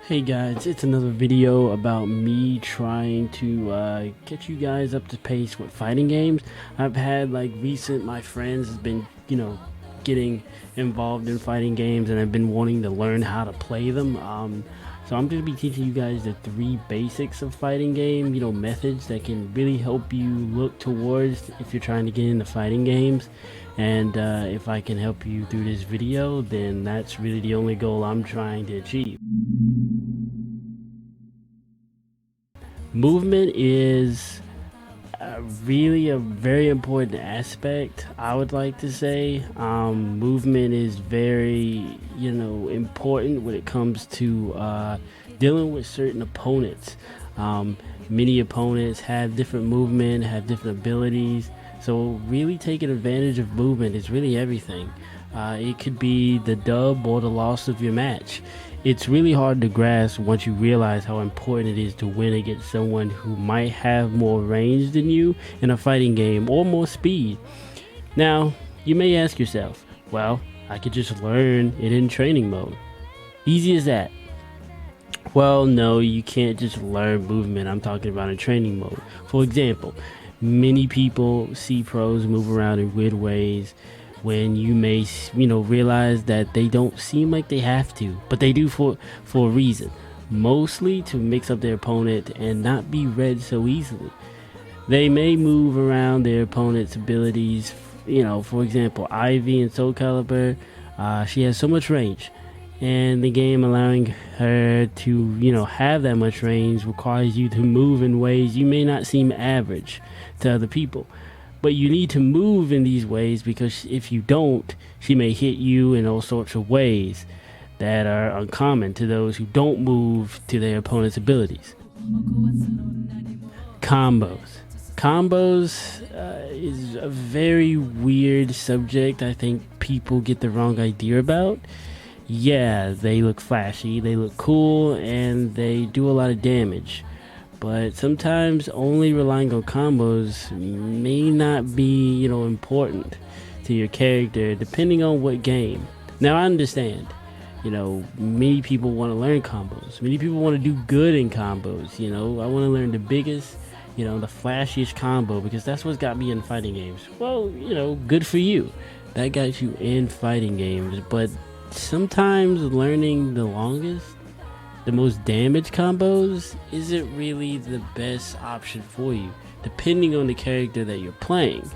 Hey guys, it's another video about me trying to get you guys up to pace with fighting games. I've had my friends has been, getting involved in fighting games and I've been wanting to learn how to play them. So I'm going to be teaching you guys the three basics of fighting game, methods that can really help you look towards if you're trying to get into fighting games. And if I can help you through this video, then that's really the only goal I'm trying to achieve. Movement is really a very important aspect, I would like to say. Movement is very important when it comes to dealing with certain opponents. Many opponents have different movement, have different abilities, so really taking advantage of movement is really everything. It could be the dub or the loss of your match. It's really hard to grasp once you realize how important it is to win against someone who might have more range than you in a fighting game or more speed. Now, you may ask yourself, well, I could just learn it in training mode. Easy as that. Well, no, you can't just learn movement. I'm talking about in training mode. For example, many people see pros move around in weird ways when you may realize that they don't seem like they have to, but they do for a reason, mostly to mix up their opponent and not be read so easily. They may move around their opponent's abilities. For example, Ivy in Soul Calibur, she has so much range, and the game allowing her to have that much range requires you to move in ways you may not seem average to other people. But you need to move in these ways, because if you don't, she may hit you in all sorts of ways that are uncommon to those who don't move to their opponent's abilities. Combos is a very weird subject. I think people get the wrong idea about. Yeah, they look flashy, they look cool, and they do a lot of damage. But sometimes only relying on combos may not be, important to your character, depending on what game. Now, I understand, many people want to learn combos. Many people want to do good in combos. I want to learn the biggest, the flashiest combo, because that's what's got me in fighting games. Well, good for you. That got you in fighting games. But sometimes learning the longest, the most damage combos isn't really the best option for you, depending on the character that you're playing.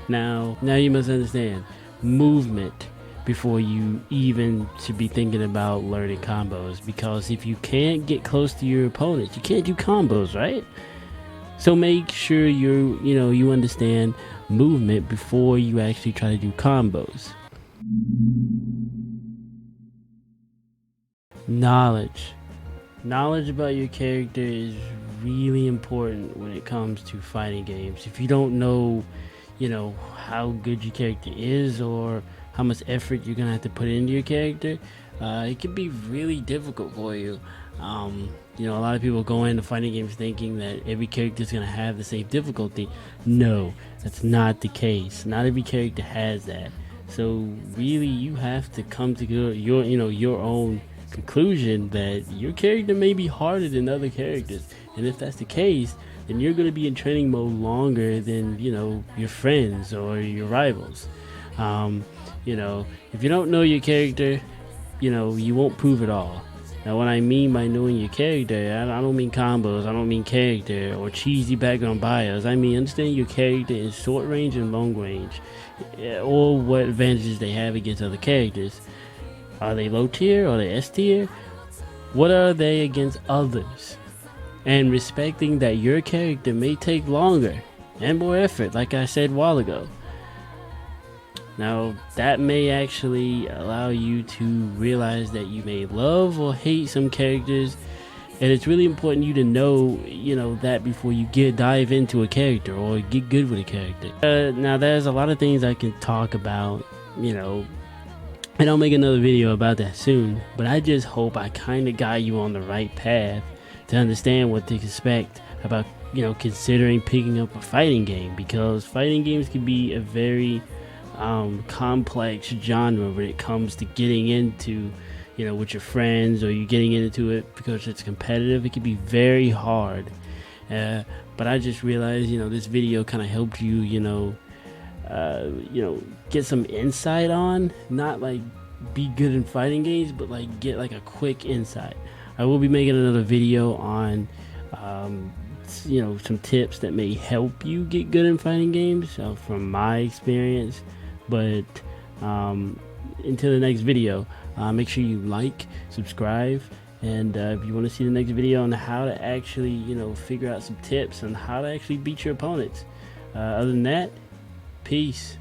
Now you must understand movement before you even should be thinking about learning combos, because if you can't get close to your opponents, you can't do combos, right? So make sure you understand movement before you actually try to do combos. Knowledge about your character is really important when it comes to fighting games. If you don't know, how good your character is, or how much effort you're gonna have to put into your character, it can be really difficult for you. A lot of people go into fighting games thinking that every character is gonna have the same difficulty. No, that's not the case. Not every character has that. So really, you have to come to your own conclusion that your character may be harder than other characters, and if that's the case, then you're going to be in training mode longer than your friends or your rivals. If you don't know your character, you won't prove it all. Now, what I mean by knowing your character, I don't mean combos, I don't mean character or cheesy background bios. I mean understanding your character in short range and long range, or what advantages they have against other characters. Are they low tier? Are they S tier? What are they against others? And respecting that your character may take longer and more effort, like I said a while ago. Now, that may actually allow you to realize that you may love or hate some characters, and it's really important you to know, that before you dive into a character or get good with a character. Now, there's a lot of things I can talk about, and I'll make another video about that soon, but I just hope I kind of got you on the right path to understand what to expect about, considering picking up a fighting game, because fighting games can be a very complex genre when it comes to getting into, with your friends, or you're getting into it because it's competitive, it can be very hard. But I just realized, this video kind of helped you, get some insight on, not like be good in fighting games, but like get like a quick insight. I will be making another video on, some tips that may help you get good in fighting games from my experience. But until the next video, make sure you like, subscribe, and if you want to see the next video on how to actually, figure out some tips on how to actually beat your opponents. Other than that, peace.